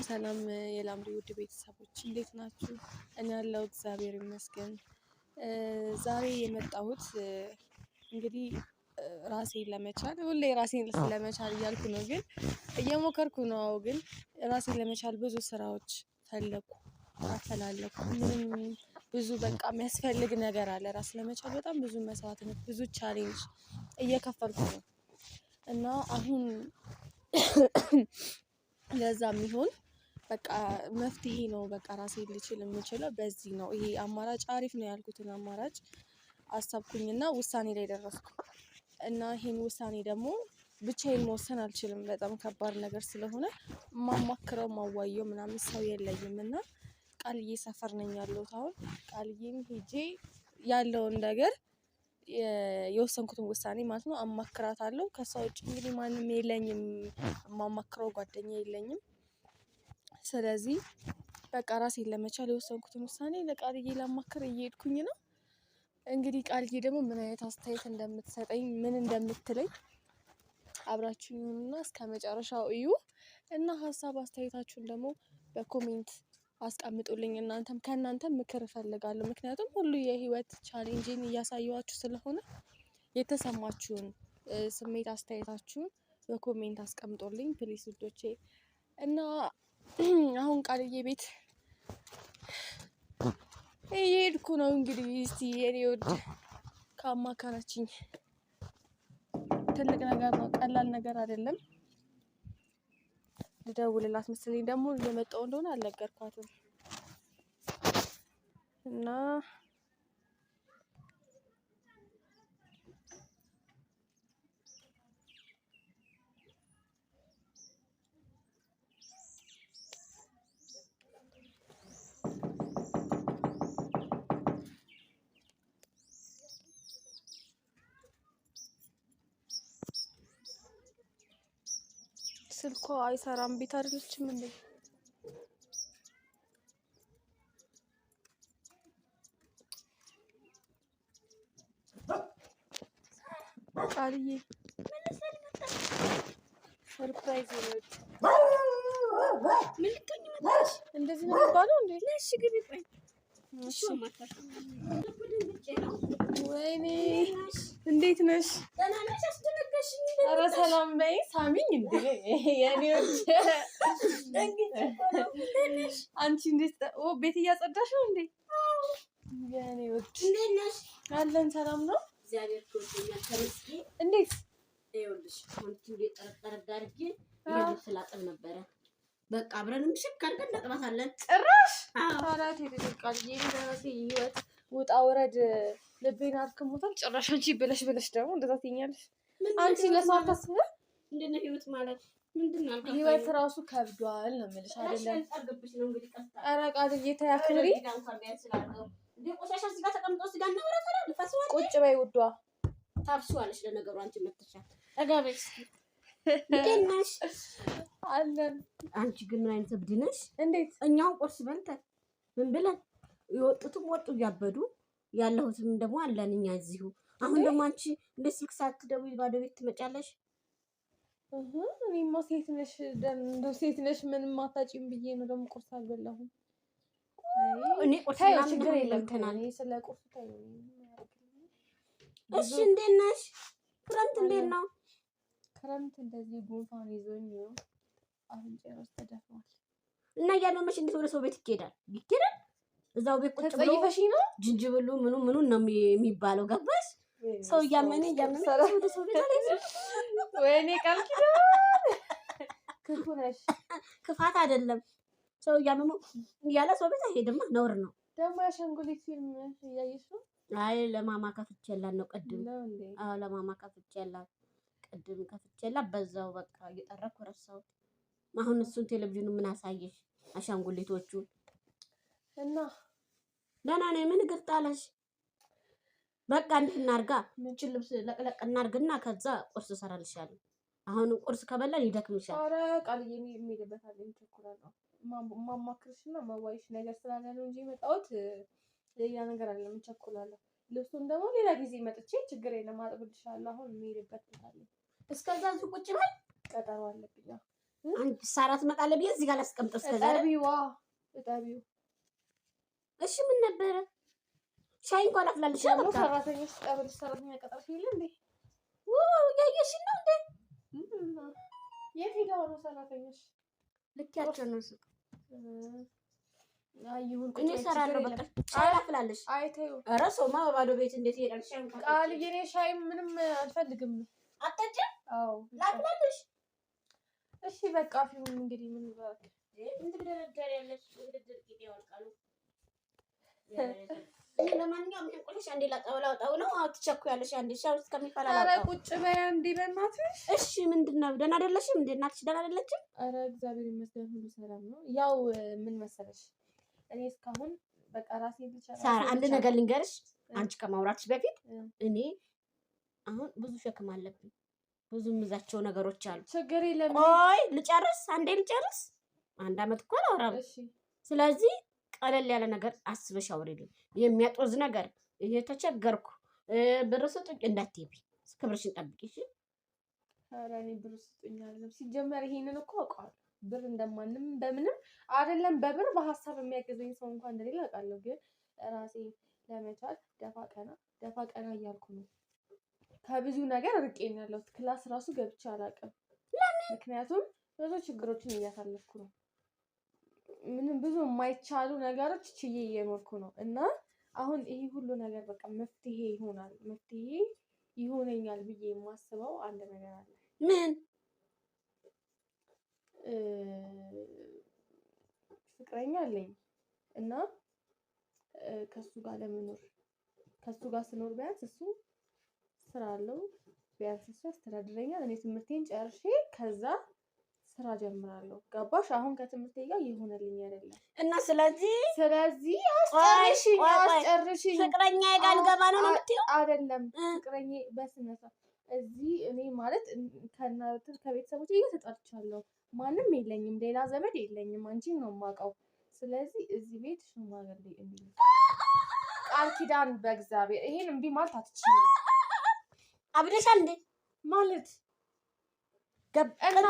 ሰላም የላምሪ ውድ ቤተሰቦች እንዴት ናችሁ? እኔ ያለው እግዚአብሔር ይመስገን። ዛሬ የመጣሁት እንግዲህ ራሴን ለመቻል ሁሌ ራሴን ለመቻል እያልኩ ነው፣ ግን እየሞከርኩ ነው። ግን ራሴን ለመቻል ብዙ ስራዎች ፈለኩ አፈላለኩ። ምንም ብዙ በቃ የሚያስፈልግ ነገር አለ። ራስ ለመቻል በጣም ብዙ መስዋዕትነት፣ ብዙ ቻሌንጅ እየከፈልኩ ነው እና አሁን ለዛ የሚሆን በቃ መፍትሄ ነው። በቃ ራሴን ልችል የምችለው በዚህ ነው። ይሄ አማራጭ አሪፍ ነው ያልኩትን አማራጭ አሰብኩኝና ውሳኔ ላይ ደረስኩ እና ይሄን ውሳኔ ደግሞ ብቻዬን መወሰን አልችልም። በጣም ከባድ ነገር ስለሆነ ማማክረው ማዋየው ምናምን ሰው የለኝም እና ቃልዬ ሰፈር ነኝ ያለሁት። አሁን ቃልዬም ሄጄ ያለውን ነገር የወሰንኩትን ውሳኔ ማለት ነው አማክራታለሁ። ከሷ ውጭ እንግዲህ ማንም የለኝም፣ የማማክረው ጓደኛ የለኝም። ስለዚህ በቃ ራሴን ለመቻል የወሰንኩትን ውሳኔ ለቃልዬ ላማክር እየሄድኩኝ ነው። እንግዲህ ቃልዬ ደግሞ ምን አይነት አስተያየት እንደምትሰጠኝ ምን እንደምትለኝ አብራችሁኝ ሁኑና እስከ መጨረሻው እዩ እና ሀሳብ አስተያየታችሁን ደግሞ በኮሜንት አስቀምጡልኝ። ከእናንተም ምክር እፈልጋለሁ። ምክንያቱም ሁሉ የህይወት ቻሌንጅን እያሳየኋችሁ ስለሆነ የተሰማችሁን ስሜት አስተያየታችሁን በኮሜንት አስቀምጡልኝ ፕሊስ ውዶቼ። እና አሁን ቃልዬ ቤት እየሄድኩ ነው። እንግዲህ እስቲ የኔ ውድ ካማከረችኝ ትልቅ ነገር ነው፣ ቀላል ነገር አይደለም። ልደውልላት መሰለኝ፣ ደግሞ እየመጣሁ እንደሆነ አልነገርኳትም እና ስልኳ አይሰራም። ቤት አይደለችም እንዴ? ቃልዬ ሰርፕራይዝ ነው። እንደዚህ ነው የሚባለው እንዴ? እሺ ግቢ ቆይ። ወይኔ እንዴት ነሽ? ደህና ነሽ? አስደነገጥሽኝ። ኧረ ሰላም በይ። ሳሚኝ እንዴ የኔ ወድ አንቺ እንዴት ቤት እያጸዳሽ ነው እንዴ? የኔ ወድ እንዴት ነሽ? አለን ሰላም ነው እግዚአብሔር ይመስገን። ተመስገን። እንዴት ይኸውልሽ አንቺ እንዴት ጠረጠረ አድርጌ ስላጥብ ነበረ። በቃ አብረንም ሽክ አድርገን እናጥባታለን። ጭራሽ ታላት ይደቃል። የደረሰ ህይወት ውጣ ወረድ ልቤን አድክሞታል። ጭራሽ አንቺ ብለሽ ደግሞ እንደዛ ትይኛለሽ። አንቺ ለሰው አታስቢ። እንደነ ህይወት ማለት ምንድነው? አልገባኝም። ህይወት ራሱ ከብዷል ነው የምልሽ አይደለም? አልጠገብሽ ነው እንግዲህ ቀስታ ኧረ ቃልዬ ተይ አክብሪ። እንዴ ቆሻሻ እዚህ ጋር ተቀምጦ እዚህ ጋር ነው ወራታራ ልፈስዋል። ቁጭ በይ ውዷ። ታፍሷለሽ ለነገሩ አንቺ መጥተሻል። ጠጋበሽ እንዴት ነሽ? አለን። አንቺ ግን ምን አይነት እብድ ነሽ? እንዴት እኛው ቁርስ በልተን ምን ብለን የወጡትም ወጡ እያበዱ ያለሁትም ደግሞ አለን እኛ እዚሁ። አሁን ደግሞ አንቺ እንደ ስልክ ሳትደውይ ባዶ ቤት ትመጫለሽ? እኔማ ሴት ነሽ እንደው ሴት ነሽ ምንም አታጪም ብዬ ነው ደግሞ ቁርስ አልበላሁም። እኔ ቁርስ ችግር የለም ተናኒ ስለ ቁርስ ታይ። እሺ እንዴት ነሽ? ክረምት እንዴት ነው? ክረምት እንደዚህ ጉንፋን ይዞኝ ነው አፍንጫዬ ውስጥ ተደፍኗል እና ያለመሽ እንዴት ወደ ሰው ቤት ይኬዳል? እዛው ቤት ቁጭ ብሎ ነው ጅንጅብሉ ምኑ ነው የሚባለው ገባሽ? ሰው እያመነ ወደ ሰው ቤት አለኝ። ወይኔ ቃል ኪዳን ክፉ ነሽ። ክፋት አይደለም። ሰው እያመመ ያለ ሰው ቤት አይሄድም፣ ነውር ነው። ደግሞ አሻንጉሊት ፊልም እያየሽ ነው? አይ ለማማ ከፍቼላት ነው ቅድም። አዎ ለማማ ከፍቼላት ቅድም ከፍቼላት በዛው በቃ እየጠረኩ ረሳሁት። አሁን እሱን ቴሌቪዥኑ ምን አሳየሽ? አሻንጉሊቶቹን እና ደህና ነኝ። ምን ግርጣለሽ? በቃ እንትን እናርጋ። ምንጭ ልብስ ለቅለቅ እናርግና ከዛ ቁርስ እሰራልሻለሁ። አሁን ቁርስ ከበላን ይደክምሻል። ኧረ ቃልዬ የሚሄድበት አለኝ እቸኩላለሁ። ማማክርሽና ማዋይሽ ነገር ስላለ ነው እንጂ የመጣሁት ሌላ ነገር አይደለም። እቸኩላለሁ። ልብሱን ደግሞ ሌላ ጊዜ መጥቼ ችግር የለም አጥብልሻለሁ። አሁን የሚሄድበት ቦታ አለኝ። እስከዛ እዚህ ቁጭ በል፣ ቀጠሮ አለብኝ። አንድ ሳራት መጣለ ቢያ እዚህ ጋር ላስቀምጠው እስከዛ እጠቢው እሺ ምን ነበረ ሻይ እንኳን አፍላልሽ ነው ሰራተኞች ጠብል ሰራተኛ ቀጠርሽ ይል እንዴ ያየሽ ነው እንዴ የት ሄደው ነው ሰራተኞች ልክያቸው ነው አይሁን እኔ ሰራለሁ በቃ ሻይ አፍላልሽ አይተዩ ኧረ ሰውማ በባዶ ቤት እንዴት ይሄዳል ሻይ እንኳን ቃል የኔ ሻይ ምንም አልፈልግም አጠጭ አዎ ላፍላልሽ እሺ በቃ ፊሁን እንግዲህ ምን ይባል እንድትደረደር ያለሽ እንድትደረደር ይወርቃሉ ለማንኛውም እንቆልሽ አንዴ ላጣው ነው አትቸኩያለሽ አንዴ ሻው እስከሚፈላ ኧረ ቁጭ በይ አንዴ በእናትሽ እሺ ምንድነው ደህና አይደለሽም እንዴ እናትሽ ደህና አይደለችም ኧረ እግዚአብሔር ይመስገን ሁሉ ሰላም ነው ያው ምን መሰለሽ እኔ እስካሁን በቃ ራሴ ብቻ ሳራ አንድ ነገር ልንገርሽ አንቺ ከማውራትሽ በፊት እኔ አሁን ብዙ ሸክም አለብኝ ብዙ ምዛቸው ነገሮች አሉ ችግር የለም ቆይ ልጨርስ አንዴ ልጨርስ አንድ አመት እኮ አላወራም እሺ ስለዚህ ቀለል ያለ ነገር አስበሽ አውሪልኝ የሚያጦዝ ነገር እየተቸገርኩ ብር ስጡኝ እንዳትይቢ ክብርሽን ጠብቂ እሺ ኧረ እኔ ብር ስጡኝ አይደለም ሲጀመር ይሄንን እኮ አውቃለሁ ብር እንደማንም በምንም አይደለም በብር በሐሳብ የሚያገዘኝ ሰው እንኳን እንደሌለ አውቃለሁ ግን ራሴ ለመቻል ደፋ ቀና እያልኩ ነው ከብዙ ነገር ርቄን ያለሁት ክላስ ራሱ ገብቼ አላውቅም ምክንያቱም ብዙ ችግሮችን እያሳለፍኩ ነው ምንም ብዙ የማይቻሉ ነገሮች ችዬ እየኖርኩ ነው እና አሁን ይሄ ሁሉ ነገር በቃ መፍትሄ ይሆነኛል ብዬ የማስበው አንድ ነገር አለ ምን ፍቅረኛ አለኝ እና ከሱ ጋር ለመኖር ከሱ ጋር ስኖር ቢያንስ እሱ ስራ አለው ቢያንስ እሱ ያስተዳድረኛል እኔ ትምህርቴን ጨርሼ ከዛ ስራ ጀምራለሁ ገባሽ አሁን ከትምህርቴ ጋር ይሆነልኝ አይደለም እና ስለዚህ አስጨርሽኝ ፍቅረኛ ጋር ልገባ ነው የምትይው አይደለም ፍቅረኛ በስነሳ እዚህ እኔ ማለት ከቤተሰቦቼ ጋር ተጣልቻለሁ ማንም የለኝም ሌላ ዘመድ የለኝም አንቺን ነው የማውቀው ስለዚህ እዚህ ቤት ሽማግሌ እንዴ ቃል ኪዳን በእግዚአብሔር ይሄን እምቢ ማለት አትችይም አብደሻል እንዴ ማለት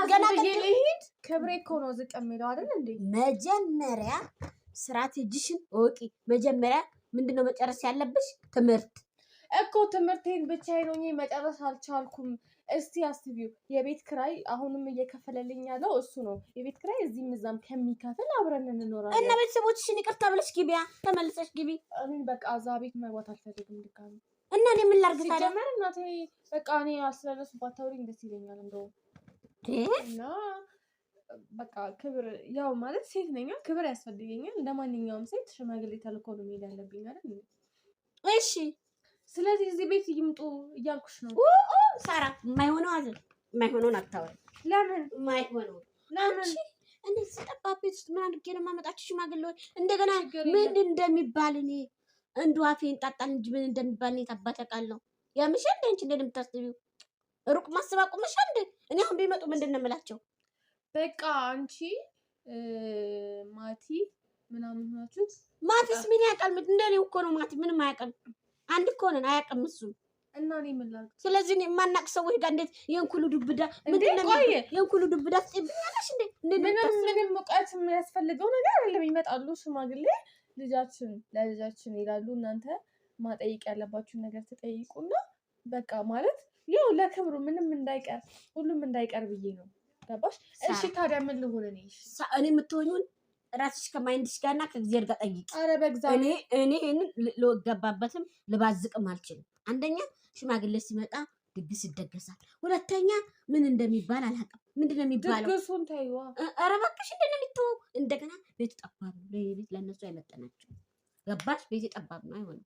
ገና ልሂድ ክብሬ እኮ ነው ዝቅ የሚለው አይደል እንዴ መጀመሪያ ስትራቴጂሽን ወቂ መጀመሪያ ምንድነው መጨረስ ያለብሽ ትምህርት እኮ ትምህርቴን ብቻዬን ሆኜ መጨረስ አልቻልኩም እስቲ አስቢው የቤት ክራይ አሁንም እየከፈለልኝ ያለው እሱ ነው የቤት ክራይ እዚህም እዛም ከሚከፍል አብረን እንኖራለን እና ቤተሰቦችሽን ይቅርታ ብለሽ ግቢያ ተመልሰሽ ግቢ እኔ በቃ እዛ ቤት መግባት አልፈልግም ድጋሚ እና እኔ ምን ላድርግ ታዲያ ሲጀመር እናቴ በቃ እኔ ስለነሱ ባታውሪኝ ደስ ይለኛል እንደው እና በቃ ክብር ያው ማለት ሴት ነኝ ክብር ያስፈልገኛል እንደማንኛውም ሴት ሽማግሌ ተልኮ ነው መሄድ ያለብኝ አይደል እሺ ስለዚህ እዚህ ቤት ይምጡ እያልኩሽ ነው ሳራ የማይሆነው አይደል የማይሆነውን አታወሪ ለምን የማይሆነው ለምን እኔ ስጠባብ ቤት ውስጥ ምን አድርጌ ነው የማመጣችሁ ሽማግሌዎች እንደገና ምን እንደሚባል እኔ እንዱ አፌን ጣጣን እንጂ ምን እንደሚባል እኔ ታባተቃለሁ ያምሽ እንደ አንቺ እንደምታስቢው ሩቅ ማሰብ አቁመሽ እንደ እኔ አሁን ቢመጡ ምንድነው የምላቸው በቃ አንቺ ማቲ ምናምን ሆናችሁ ማቲስ ምን ያውቃል እንደኔ እኮ ነው ማቲ ምንም አያውቅም አንድ እኮ ነን አያውቅም እሱ እና እኔ ምን ላድርግ ስለዚህ እኔ ማናቅ ሰዎች ጋር እንዴት የንኩሉ ዱብዳ ምንድነው የንኩሉ ዱብዳ ትጥብኛለሽ እንዴ ምንም ሙቀት የሚያስፈልገው ነገር አይደለም ይመጣሉ ሽማግሌ ለልጃችን ይላሉ እናንተ ማጠይቅ ያለባችሁ ነገር ተጠይቁና በቃ ማለት ያው ለክብሩ ምንም እንዳይቀር ሁሉም እንዳይቀር ብዬ ነው ገባሽ እሺ ታዲያ ምን ልሆን እኔ የምትሆኙን ራስሽ ከማይንድሽ ጋርና ከእግዚአብሔር ጋር ጠይቂ ኧረ በእግዚአብሔር እኔ ይሄንን ልገባበትም ልባዝቅም አልችልም አንደኛ ሽማግሌ ሲመጣ ድግስ ይደገሳል ሁለተኛ ምን እንደሚባል አላውቅም ምንድነው የሚባለው ድግሱን ታይዋ ኧረ እባክሽ እንደሚተው እንደገና ቤት ጠባብ ነው ቤት ለነሱ አይመጣናቸው ገባሽ ቤት ጠባብ ነው አይሆንም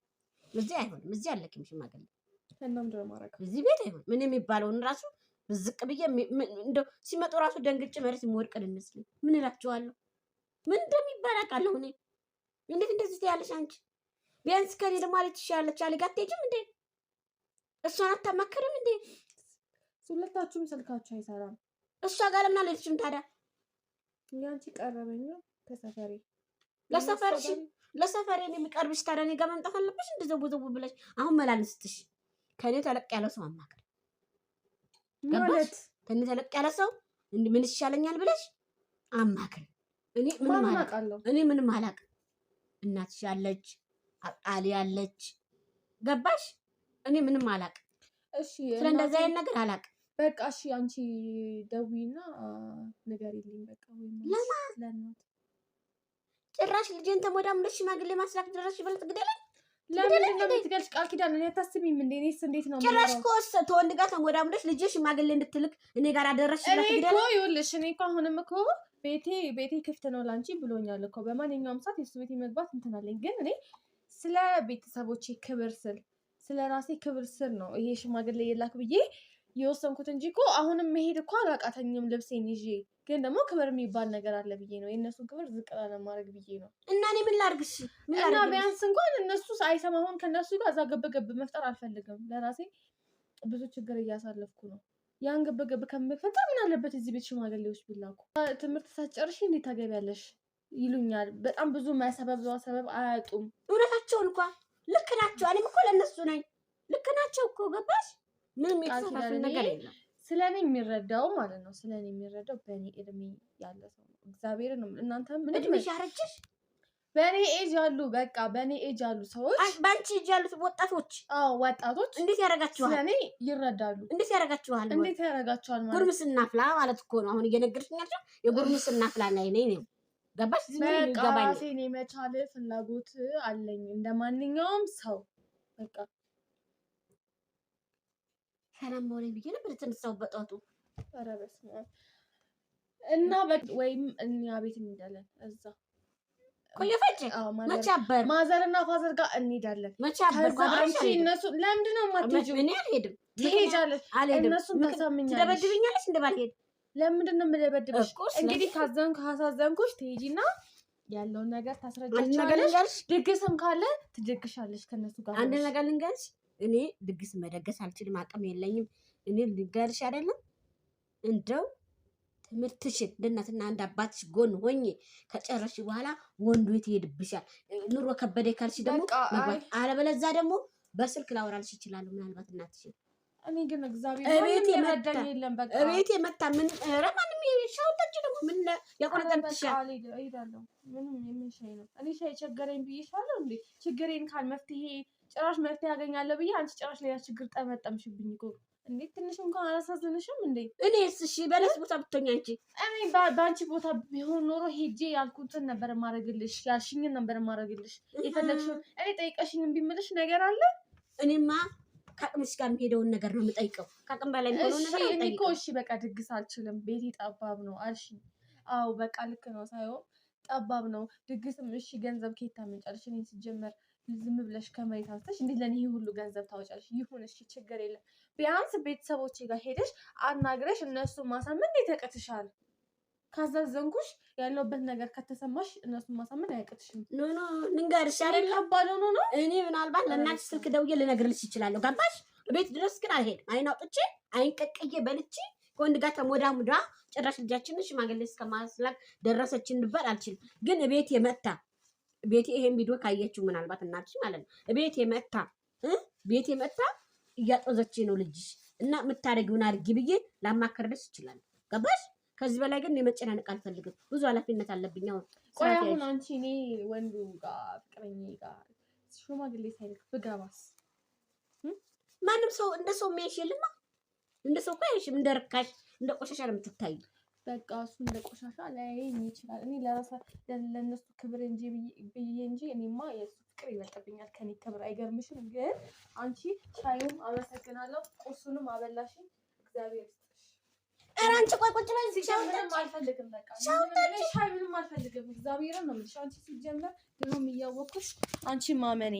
እዚህ አለክም ሽማግሌ እናም ደማረካ እዚህ ቤት አይሆን ምን የሚባለውን ራሱ ዝቅ ብዬ እንደው ሲመጡ ራሱ ደንግጬ መሬት የሚወድቅ ልመስል ምን እላቸዋለሁ ምን እንደሚባል አውቃለሁ እኔ እንዴት እንደዚህ ያለሽ አንቺ ቢያንስ ከኔ ደግሞ አለች ያለች አለ ጋር አትሄጂም እንዴ እሷን አታማከርም እንዴ ሁለታችሁም ስልካችሁ አይሰራም እሷ ጋር ለምን አልሄድሽም ታዲያ ያንቺ ቀረበኝ ከሰፈሬ ለሰፈሬ የሚቀርብሽ ታዲያ እኔ ጋር መምጣት አለብሽ እንደዘው ብለሽ አሁን መላልስትሽ ከኔ ተለቅ ያለ ሰው አማከር ማለት ከኔ ተለቅ ያለ ሰው ምን ይሻለኛል ብለሽ አማክሪ። እኔ ምንም አላውቅም። እናትሽ ያለች አቃሊ ያለች ገባሽ? እኔ ምንም አላውቅም። እሺ ስለ እንደዛ አይነት ነገር አላውቅም። በቃ እሺ አንቺ ደውይና ንገሪልኝ። በቃ ለማን ጭራሽ ልጄን ተሞዳሙለሽ ሽማግሌ ማስላክ ድረስ ይበልጥ ግደለኝ። ለምንድን ነው የምትገልጭ? ቃል ኪዳን እኔ አታስቢም እንዴ? እኔስ እንዴት ነው ጭራሽ እኮ ተወንድ ጋር ተሞዳሙለሽ ልጄ ሽማግሌ እንድትልክ እኔ ጋር አደረስሽ ብለሽ ግደለኝ። እኔ እኮ ይኸውልሽ እኔ እኮ አሁንም እኮ ቤቴ ክፍት ነው ላንቺ ብሎኛል እኮ በማንኛውም ሰዓት የሱ ቤት መግባት እንትን አለኝ። ግን እኔ ስለ ቤተሰቦቼ ክብር ስል ስለ ራሴ ክብር ስል ነው ይሄ ሽማግሌ የላክ ብዬ የወሰንኩት እንጂ እኮ አሁንም መሄድ እኮ አላቃተኝም ልብሴን ይዤ። ግን ደግሞ ክብር የሚባል ነገር አለ ብዬ ነው የእነሱን ክብር ዝቅ ላለማድረግ ብዬ ነው። እና እኔ ምን ላድርግሽ? እና ቢያንስ እንኳን እነሱ አይሰማሁን ከእነሱ ጋር እዛ ገብ መፍጠር አልፈልግም። ለራሴ ብዙ ችግር እያሳለፍኩ ነው። ያን ገብ ከምፈጠር ምን አለበት እዚህ ቤት ሽማግሌዎች ቢላኩ። ትምህርት ሳትጨርሺ እንዴት ታገቢያለሽ ይሉኛል። በጣም ብዙ ሰበብ አያጡም። እውነታቸውን እንኳ ልክ ናቸው። እኔም እኮ ለእነሱ ነኝ። ልክ ናቸው እኮ ገባሽ? ምንም የተሳሳተ ነገር የለም። ስለኔ የሚረዳው ማለት ነው። ስለኔ የሚረዳው በእኔ እድሜ ያለ ሰው ነው። እግዚአብሔር ነው። እናንተ ምን እድሜሽ ያረጀሽ? በእኔ ኤጅ ያሉ በቃ በእኔ ኤጅ ያሉ ሰዎች በአንቺ ኤጅ ያሉት ወጣቶች ወጣቶች እንዴት ያረጋችኋል? ስለኔ ይረዳሉ። እንዴት ያረጋችኋል? እንዴት ያረጋችኋል ማለት ጉርምስና ፍላ ማለት እኮ ነው። አሁን እየነገርሽኝ ያለው የጉርምስና ፍላ ላይ ነው። ገባሽ? በቃ ራሴን የመቻል ፍላጎት አለኝ እንደማንኛውም ሰው በቃ ሰላም ሆነ ብዬ ነበር የተነሳው በጧቱ። ኧረ በስመ አብ። እና ወይም እኛ ቤት እንሄዳለን። እዛ ቆየፈጭ መቻበር ማዘርና ፋዘር ጋር እንሄዳለን። መቻበር አንቺ እነሱ ለምንድን ነው የማትሄጂው? እኔ አልሄድም። ትሄጃለሽ። እነሱን ታሳምኛለሽ። ትደበድብኛለሽ እንደባልሄድ። ለምንድን ነው የምደበድብሽ? እንግዲህ ካሳዘንኩሽ ትሄጂና ያለውን ነገር ታስረጃቸዋለሽ። ድግስም ካለ ትደግሻለሽ ከነሱ ጋር። አንድ ነገር ልንገርሽ፣ እኔ ድግስ መደገስ አልችልም፣ አቅም የለኝም። እኔ ልንገርሽ አይደለም እንደው ትምህርትሽን ለእናትና አንድ አባትሽ ጎን ሆኜ ከጨረሽ በኋላ ወንዱ የት ይሄድብሻል? ኑሮ ከበደ ካልሽ ደግሞ መግባት፣ አለበለዚያ ደግሞ በስልክ ላወራልሽ ይችላል ምናልባት እናትሽን። እኔ ግን እግዚአብሔር እቤት የመጣ ምን ረማንም ሻውታች ደግሞ ምን ያቆረጠብሻል? እሄዳለሁ። ምንም የምን ሻይ ነው? እኔ ሻይ ቸገረኝ ብዬሻለሁ እንዴ? ችግሬን ካል መፍትሄ ጭራሽ መፍትሄ ያገኛለሁ ብዬ አንቺ ጭራሽ ሌላ ችግር ጠመጠምሽብኝ እኮ። እንዴ ትንሽ እንኳን አላሳዝንሽም እንዴ? እኔስ እሺ በለስ ቦታ ብትሆኚ አንቺ እኔ በአንቺ ቦታ ቢሆን ኖሮ ሄጄ ያልኩትን ነበር ማረግልሽ፣ ያልሽኝን ነበር ማረግልሽ። የፈለግሽውን እኔ ጠይቀሽኝ እምቢ የምልሽ ነገር አለ? እኔማ ከአቅምሽ ጋር የሚሄደውን ነገር ነው የምጠይቀው። ከአቅም በላይ የሚሆነውን ነገር እኔ እኮ እሺ በቃ ድግስ አልችልም፣ ቤቴ ጠባብ ነው አልሽኝ። አዎ በቃ ልክ ነው። ሳይሆን ጠባብ ነው ድግስም። እሺ ገንዘብ ከየት ታመጫለሽ? እኔ ሲጀመር ዝም ብለሽ ከመሬት አንስተሽ እንዴት ለኔ ሁሉ ገንዘብ ታወጫለሽ? ይሁን እሺ ችግር የለም። ቢያንስ ቤተሰቦቼ ጋር ሄደሽ አናግረሽ እነሱ ማሳመን እንዴት ያቅትሻል? ካዛዘንኩሽ ያለውበት ነገር ከተሰማሽ እነሱን ማሳመን አያቅትሽም። ኖ ልንገርሽ አይደል ከባድ ነው። እኔ ምናልባት ለእናትሽ ስልክ ደውዬ ልነግርልሽ ይችላለሁ። ገባሽ? ቤት ድረስ ግን አልሄድም። አይን አውጥቼ አይን ቀቅዬ በልቼ ከወንድ ጋር ተሞዳሙዳ ጭራሽ ልጃችንን ሽማግሌ እስከማስላክ ደረሰች እንድባል አልችልም። ግን ቤቴ ይሄን ቪዲዮ ካየችው ምናልባት እናትሽ ማለት ነው ቤቴ መታ እያጦዘች ነው ልጅሽ እና የምታደርጊውን አድርጊ ብዬ ላማከርልሽ ይችላል። ገባሽ? ከዚህ በላይ ግን የመጨናነቅ አልፈልግም። ብዙ ኃላፊነት አለብኝ። ቆይ አሁን አንቺ እኔ ወንዱ ጋር ፍቅረኛዬ ጋር ሽማግሌ ሳይልክ ብገባስ? ማንም ሰው እንደ ሰው የሚያይሽ የለማ። እንደ ሰው እኮ አይሽም። እንደ ርካሽ እንደ ቆሻሻ ነው የምትታዩ። በቃ እሱ እንደ ቆሻሻ ላያየኝ ይችላል። እኔ ለእነሱ ክብር እንጂ ብዬ እንጂ እኔማ የእሱ ፍቅር ይበልጥብኛል ከኔ ክብር። አይገርምሽም? ግን አንቺ ሻዩም አመሰግናለሁ፣ ቁርሱንም አበላሽኝ። እግዚአብሔር ይስጥሽ። ኧረ አንቺ ቆይ ቁጭ በይ። ምንም አልፈልግም። በቃ ሻይ ምንም አልፈልግም። እግዚአብሔርን ነው የምልሽ። አንቺ ሲጀመር ድሮም እያወቅኩሽ አንቺ ማመኔ